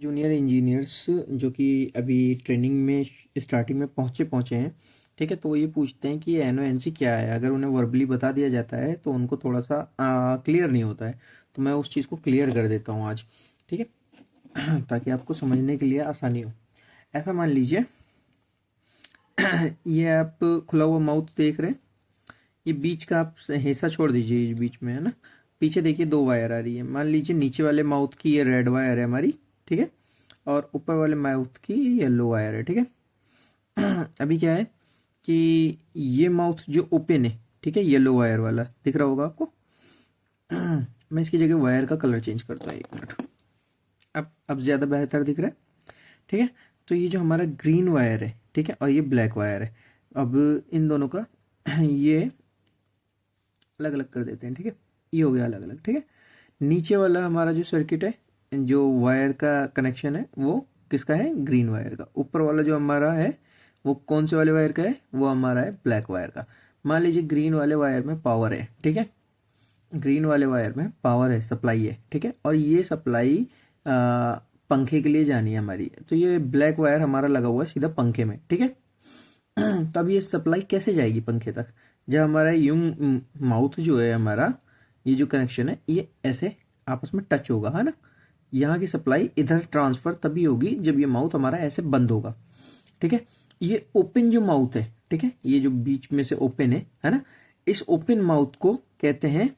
Junior engineers जो कि अभी ट्रेनिंग में स्टार्टिंग में पहुंचे हैं। ठीक है, तो वो ये पूछते हैं कि ये एनओएनसी क्या है। अगर उन्हें वर्बली बता दिया जाता है तो उनको थोड़ा सा क्लियर नहीं होता है, तो मैं उस चीज़ को क्लियर कर देता हूँ आज। ठीक है ताकि आपको समझने के लिए आसानी हो। ऐसा मान लीजिए ये आप खुला हुआ माउथ देख रहे हैं, ये बीच का आप हिस्सा छोड़ दीजिए, ये बीच में है ना। पीछे देखिए दो वायर आ रही है। मान लीजिए नीचे वाले माउथ की ये रेड वायर है हमारी, ठीक है, और ऊपर वाले माउथ की येलो वायर है। ठीक है अभी क्या है कि ये माउथ जो ओपन है, ठीक है, येलो वायर वाला दिख रहा होगा आपको। मैं इसकी जगह वायर का कलर चेंज करता हूँ, एक मिनट। अब ज़्यादा बेहतर दिख रहा है। ठीक है, तो ये जो हमारा ग्रीन वायर है, ठीक है, और ये ब्लैक वायर है। अब इन दोनों का ये अलग अलग कर देते हैं। ठीक है, ये हो गया अलग अलग। ठीक है, नीचे वाला हमारा जो सर्किट है, जो वायर का कनेक्शन है, वो किसका है? ग्रीन वायर का। ऊपर वाला जो हमारा है वो कौन से वाले वायर का है? वो हमारा है ब्लैक वायर का। मान लीजिए ग्रीन वाले वायर में पावर है, ठीक है, ग्रीन वाले वायर में पावर है, सप्लाई है, ठीक है, और ये सप्लाई पंखे के लिए जानी है हमारी। तो ये ब्लैक वायर हमारा लगा हुआ है सीधा पंखे में। ठीक है तब ये सप्लाई कैसे जाएगी पंखे तक? जब हमारा यूं माउथ जो है हमारा, ये जो कनेक्शन है ये ऐसे आपस में टच होगा, है ना। यहाँ की सप्लाई इधर ट्रांसफर तभी होगी जब ये माउथ हमारा ऐसे बंद होगा। ठीक है, ये ओपन जो माउथ है, ठीक है, ये जो बीच में से ओपन है ना, इस ओपन माउथ को कहते हैं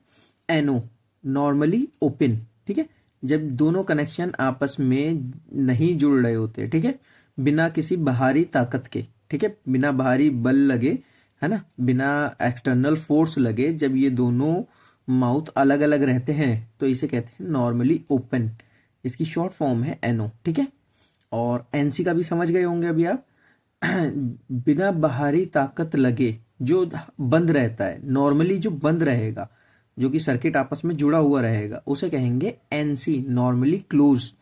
एनो, नॉर्मली ओपन। ठीक है, जब दोनों कनेक्शन आपस में नहीं जुड़ रहे होते, ठीक है, बिना किसी बाहरी ताकत के, ठीक है, बिना बाहरी बल लगे, है ना, बिना एक्सटर्नल फोर्स लगे, जब ये दोनों माउथ अलग अलग रहते हैं तो इसे कहते हैं नॉर्मली ओपन। इसकी शॉर्ट फॉर्म है एनओ। ठीक है, और एनसी का भी समझ गए होंगे अभी आप। बिना बाहरी ताकत लगे जो बंद रहता है, नॉर्मली जो बंद रहेगा, जो कि सर्किट आपस में जुड़ा हुआ रहेगा, उसे कहेंगे एनसी, नॉर्मली क्लोज।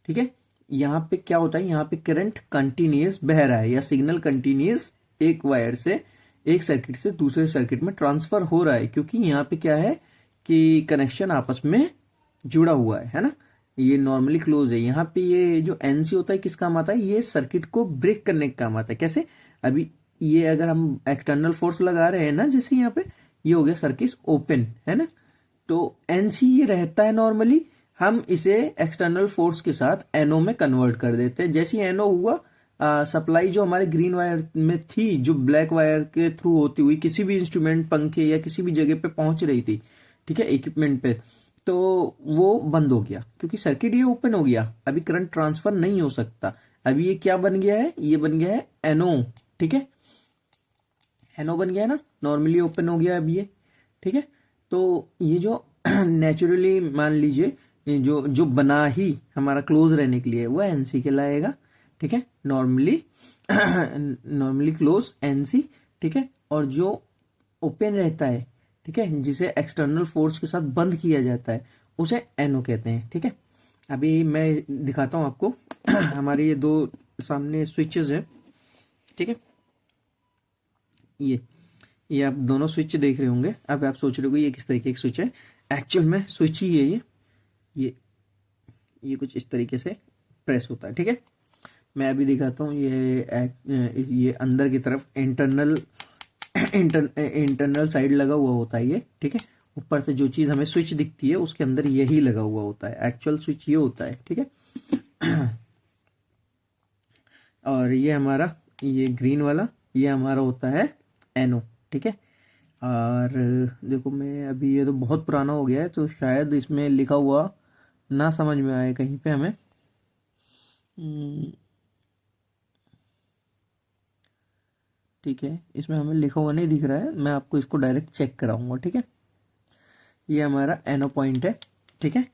ठीक है, यहाँ पे क्या होता है, यहाँ पे करंट कंटिन्यूस बह रहा है या सिग्नल कंटिन्यूस एक वायर से, एक सर्किट से दूसरे सर्किट में ट्रांसफर हो रहा है, क्योंकि यहाँ पे क्या है कि कनेक्शन आपस में जुड़ा हुआ है ना। ये नॉर्मली क्लोज है। यहाँ पे ये जो एनसी होता है किस काम आता है? ये सर्किट को ब्रेक करने का काम आता है। कैसे? अभी ये अगर हम एक्सटर्नल फोर्स लगा रहे हैं ना, जैसे यहाँ पे ये हो गया सर्किट ओपन, है ना, तो एनसी ये रहता है नॉर्मली, हम इसे एक्सटर्नल फोर्स के साथ एनओ में कन्वर्ट कर देते हैं। जैसे एनओ हुआ, सप्लाई जो हमारे ग्रीन वायर में थी, जो ब्लैक वायर के थ्रू होती हुई किसी भी इंस्ट्रूमेंट, पंखे या किसी भी जगह पे पहुंच रही थी, ठीक है, इक्विपमेंट पे, तो वो बंद हो गया क्योंकि सर्किट ये ओपन हो गया। अभी करंट ट्रांसफर नहीं हो सकता। अभी ये क्या बन गया है? ये बन गया है एनओ। ठीक है, एनओ बन गया है ना, नॉर्मली ओपन हो गया अभी ये। ठीक है, तो ये जो नेचुरली मान लीजिए जो जो बना ही हमारा क्लोज रहने के लिए, वो एनसी कहलाएगा। ठीक है, नॉर्मली नॉर्मली क्लोज एनसी। ठीक है, और जो ओपन रहता है, ठीक है, जिसे एक्सटर्नल फोर्स के साथ बंद किया जाता है, उसे एनओ कहते हैं। ठीक है, अभी मैं दिखाता हूं आपको। हमारे ये दो सामने स्विचेस हैं, ठीक है, ये ये आप दोनों स्विच देख रहे होंगे। अब आप सोच रहे हो ये किस तरीके की स्विच है। एक्चुअल में स्विच ही है ये ये कुछ इस तरीके से प्रेस होता है। ठीक है, मैं अभी दिखाता हूँ। ये अंदर की तरफ इंटरनल साइड लगा हुआ होता है ये। ठीक है, ऊपर से जो चीज हमें स्विच दिखती है उसके अंदर यही लगा हुआ होता है। एक्चुअल स्विच ये होता है। ठीक है और ये हमारा, ये ग्रीन वाला, ये हमारा होता है एनो। ठीक है, और देखो मैं अभी, ये तो बहुत पुराना हो गया है तो शायद इसमें लिखा हुआ ना समझ में आए कहीं पे हमें। ठीक है, इसमें हमें लिखा हुआ नहीं दिख रहा है, मैं आपको इसको डायरेक्ट चेक कराऊंगा। ठीक है, ये हमारा एनो पॉइंट है। ठीक है,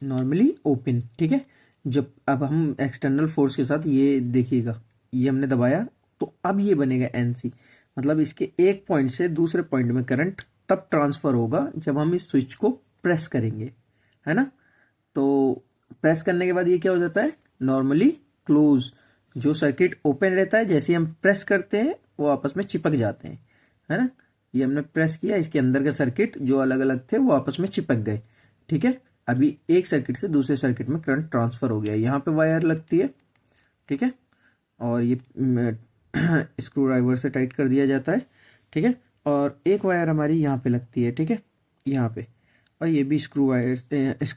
नॉर्मली ओपन। ठीक है, जब अब हम एक्सटर्नल फोर्स के साथ, ये देखिएगा, ये हमने दबाया तो अब ये बनेगा एनसी। मतलब इसके एक पॉइंट से दूसरे पॉइंट में करंट तब ट्रांसफर होगा जब हम इस स्विच को प्रेस करेंगे, है ना। तो प्रेस करने के बाद ये क्या हो जाता है? Normally close. जो सर्किट ओपन रहता है, जैसे हम प्रेस करते हैं वो आपस में चिपक जाते हैं, है ना। ये हमने प्रेस किया, इसके अंदर के सर्किट जो अलग अलग थे वो आपस में चिपक गए। ठीक है, अभी एक सर्किट से दूसरे सर्किट में करंट ट्रांसफर हो गया। यहाँ पे वायर लगती है, ठीक है, और ये स्क्रू ड्राइवर से टाइट कर दिया जाता है, ठीक है, और एक वायर हमारी यहाँ पे लगती है, ठीक है, यहाँ पे, और ये भी स्क्रू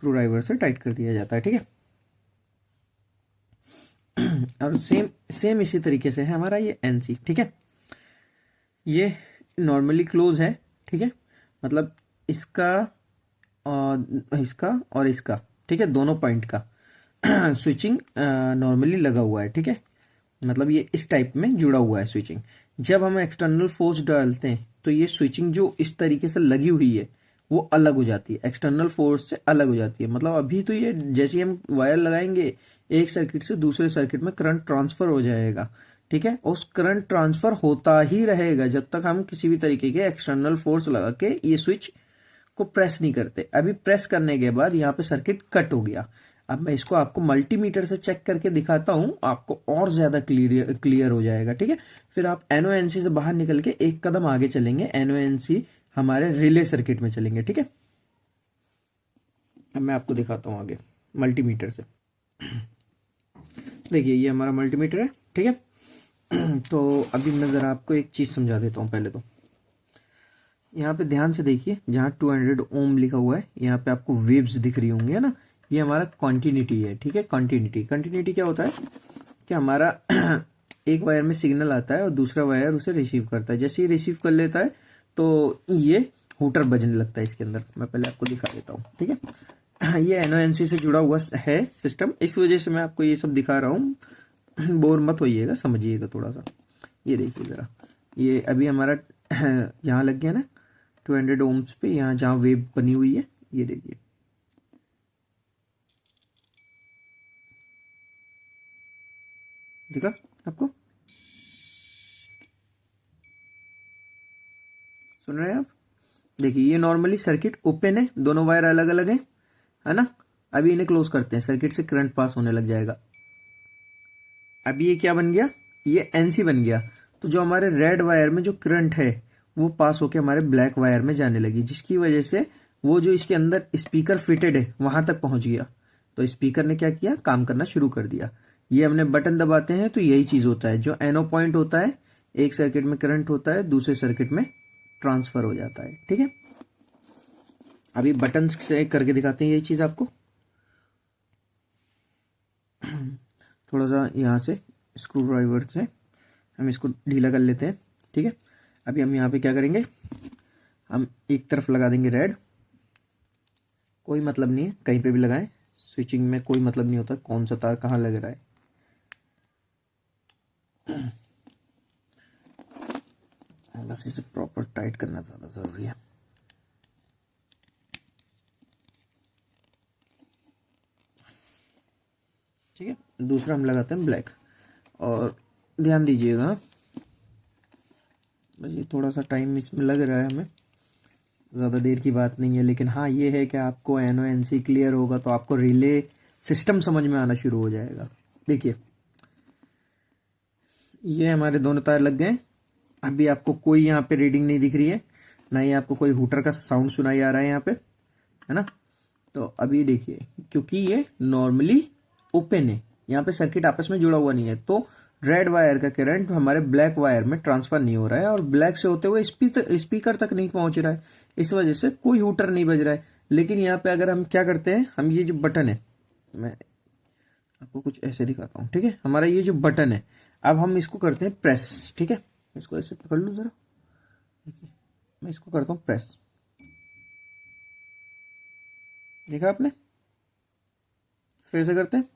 ड्राइवर से टाइट कर दिया जाता है, ठीक है। और सेम सेम इसी तरीके से है हमारा ये एनसी, ठीक है। ये नॉर्मली क्लोज है, ठीक है, मतलब इसका और इसका, ठीक है, दोनों पॉइंट का स्विचिंग नॉर्मली लगा हुआ है, ठीक है, मतलब ये इस टाइप में जुड़ा हुआ है स्विचिंग। जब हम एक्सटर्नल फोर्स डालते हैं तो ये स्विचिंग जो इस तरीके से लगी हुई है वो अलग हो जाती है, एक्सटर्नल फोर्स से अलग हो जाती है। मतलब अभी तो ये जैसे हम वायर लगाएंगे एक सर्किट से दूसरे सर्किट में करंट ट्रांसफर हो जाएगा, ठीक है, उस करंट ट्रांसफर होता ही रहेगा जब तक हम किसी भी तरीके के एक्सटर्नल फोर्स लगा के ये स्विच को प्रेस नहीं करते। अभी प्रेस करने के बाद यहाँ पे सर्किट कट हो गया। अब मैं इसको आपको मल्टीमीटर से चेक करके दिखाता हूं, आपको और ज्यादा क्लियर हो जाएगा, ठीक है। फिर आप एनओएनसी से बाहर निकल के एक कदम आगे चलेंगे, एनओएनसी हमारे रिले सर्किट में चलेंगे, ठीक है। अब मैं आपको दिखाता हूं आगे मल्टीमीटर से। देखिए ये हमारा मल्टीमीटर है, ठीक है। तो अभी मैं जरा आपको एक चीज समझा देता हूं। पहले तो यहाँ पे ध्यान से देखिए, जहाँ 200 ओम लिखा हुआ है यहाँ पे आपको वेव्स दिख रही होंगी, है ना, ये हमारा कॉन्टिन्यूटी है, ठीक है। कॉन्टिन्यूटी क्या होता है कि हमारा एक वायर में सिग्नल आता है और दूसरा वायर उसे रिसीव करता है। जैसे ही रिसीव कर लेता है तो ये हूटर बजने लगता है इसके अंदर। मैं पहले आपको दिखा देता हूँ, ठीक है। ये एनओएनसी से जुड़ा हुआ है सिस्टम, इस वजह से मैं आपको ये सब दिखा रहा हूँ। बोर मत होइएगा, समझिएगा थोड़ा सा। ये देखिए जरा, ये अभी हमारा यहाँ लग गया ना 200 ओम्स पे, यहाँ जहाँ वेव बनी हुई है, ये देखिए, दिखा आपको? सुन रहे हैं आप? देखिए ये नॉर्मली सर्किट ओपन है, दोनों वायर अलग अलग है ना। अभी इन्हें क्लोज करते हैं, सर्किट से करंट पास होने लग जाएगा। अभी ये क्या बन गया, ये एनसी बन गया। तो जो हमारे रेड वायर में जो करंट है वो पास होके हमारे ब्लैक वायर में जाने लगी, जिसकी वजह से वो जो इसके अंदर स्पीकर फिटेड है वहां तक पहुंच गया। तो स्पीकर ने क्या किया, काम करना शुरू कर दिया। ये हमने बटन दबाते हैं तो यही चीज होता है, जो एनो पॉइंट होता है, एक सर्किट में करंट होता है, दूसरे सर्किट में ट्रांसफर हो जाता है, ठीक है। अभी बटन से करके दिखाते हैं यही चीज आपको। थोड़ा सा यहाँ से स्क्रू ड्राइवर से हम इसको ढीला कर लेते हैं, ठीक है। अभी हम यहाँ पे क्या करेंगे, हम एक तरफ लगा देंगे रेड, कोई मतलब नहीं है कहीं पे भी लगाएं, स्विचिंग में कोई मतलब नहीं होता कौन सा तार कहाँ लग रहा है। बस इसे प्रॉपर टाइट करना ज्यादा जरूरी है। ठीक है, दूसरा हम लगाते हैं ब्लैक। और ध्यान दीजिएगा, बस ये थोड़ा सा टाइम इसमें लग रहा है हमें, ज़्यादा देर की बात नहीं है, लेकिन हाँ ये है कि आपको एनओएनसी क्लियर होगा तो आपको रिले सिस्टम समझ में आना शुरू हो जाएगा। देखिए ये हमारे दोनों तार लग गए। अभी आपको कोई यहाँ पे रीडिंग नहीं दिख रही है, ना ही आपको कोई हूटर का साउंड सुनाई आ रहा है यहाँ पे, है ना। तो अभी देखिए, क्योंकि ये नॉर्मली ओपन है, यहाँ पे सर्किट आपस में जुड़ा हुआ नहीं है, तो रेड वायर का करंट हमारे ब्लैक वायर में ट्रांसफर नहीं हो रहा है और ब्लैक से होते हुए स्पीकर तक नहीं पहुंच रहा है। इस वजह से कोई हूटर नहीं बज रहा है। लेकिन यहाँ पे अगर हम क्या करते हैं, हम ये जो बटन है, मैं आपको कुछ ऐसे दिखाता हूँ, ठीक है। हमारा ये जो बटन है, अब हम इसको करते हैं प्रेस, ठीक है। इसको ऐसे पकड़ लूँ जरा, देखिए मैं इसको करता हूँ प्रेस, देखा आपने। फिर से करते हैं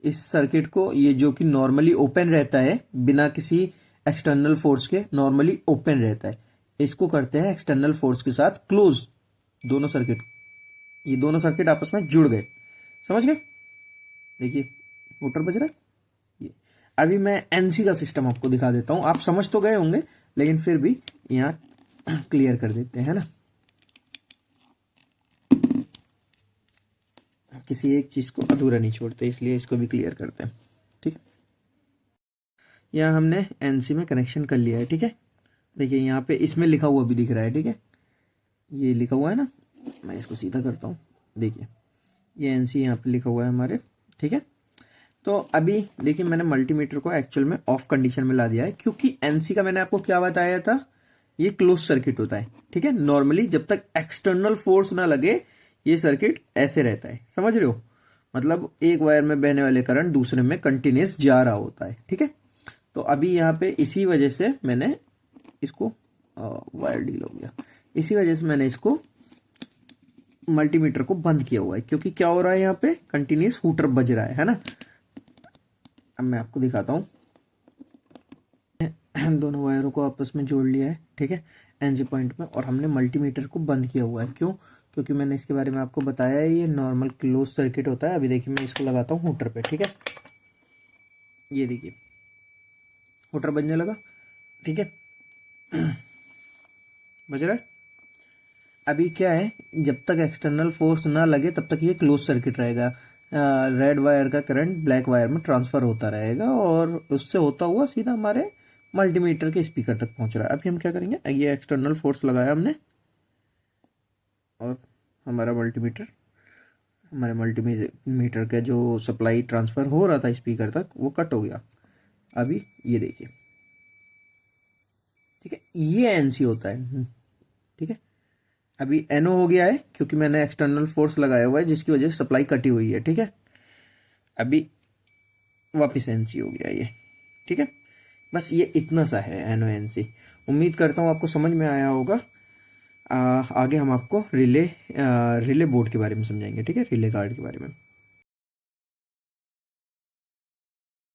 इस सर्किट को, ये जो कि नॉर्मली ओपन रहता है बिना किसी एक्सटर्नल फोर्स के, नॉर्मली ओपन रहता है, इसको करते हैं एक्सटर्नल फोर्स के साथ क्लोज। दोनों सर्किट, ये दोनों सर्किट आपस में जुड़ गए, समझ गए। देखिए मोटर बज रहा है ये। अभी मैं एनसी का सिस्टम आपको दिखा देता हूं, आप समझ तो गए होंगे लेकिन फिर भी यहाँ क्लियर कर देते हैं ना। किसी एक चीज को अधूरा नहीं छोड़ते, इसलिए इसको भी क्लियर करते हैं, ठीक है। यहाँ हमने एनसी में कनेक्शन कर लिया है, ठीक है। देखिए यहाँ पे इसमें लिखा हुआ भी दिख रहा है, ठीक है, ये लिखा हुआ है ना। मैं इसको सीधा करता हूँ, देखिए ये एनसी यहाँ पे लिखा हुआ है हमारे, ठीक है। तो अभी देखिए मैंने मल्टीमीटर को एक्चुअल में ऑफ कंडीशन में ला दिया है, क्योंकि एनसी का मैंने आपको क्या बताया था, ये क्लोज सर्किट होता है, ठीक है। नॉर्मली जब तक एक्सटर्नल फोर्स ना लगे ये सर्किट ऐसे रहता है, समझ रहे हो, मतलब एक वायर में बहने वाले करंट दूसरे में कंटिन्यूस जा रहा होता है, ठीक है। तो अभी यहाँ पे इसी वजह से मैंने इसको वायर डील हो गया, इसी वजह से मैंने इसको मल्टीमीटर को बंद किया हुआ है, क्योंकि क्या हो रहा है यहाँ पे कंटिन्यूस हूटर बज रहा है ना। अब मैं आपको दिखाता हूँ, दोनों वायरों को आपस में जोड़ लिया है, ठीक है, एनजी पॉइंट में, और हमने मल्टीमीटर को बंद किया हुआ है। क्यों? क्योंकि मैंने इसके बारे में आपको बताया है, ये नॉर्मल क्लोज सर्किट होता है। अभी देखिए मैं इसको लगाता हूँ हूटर पे, ठीक है, ये देखिए हूटर बजने लगा, ठीक है, बज रहा है। अभी क्या है, जब तक एक्सटर्नल फोर्स ना लगे तब तक ये क्लोज सर्किट रहेगा, रेड वायर का करंट ब्लैक वायर में ट्रांसफर होता रहेगा, और उससे होता हुआ सीधा हमारे मल्टीमीटर के स्पीकर तक पहुंच रहा है। अभी हम क्या करेंगे, ये एक्सटर्नल फोर्स लगाया हमने और हमारा मल्टीमीटर का जो सप्लाई ट्रांसफर हो रहा था स्पीकर तक वो कट हो गया। अभी ये देखिए, ठीक है, ये एनसी होता है, ठीक है। अभी एनओ हो गया है क्योंकि मैंने एक्सटर्नल फोर्स लगाया हुआ है जिसकी वजह से सप्लाई कटी हुई है, ठीक है। अभी वापस एनसी हो गया ये, ठीक है। बस ये इतना सा है एनओ एनसी। उम्मीद करता हूँ आपको समझ में आया होगा। आगे हम आपको रिले बोर्ड के बारे में समझाएंगे, ठीक है, रिले कार्ड के बारे में।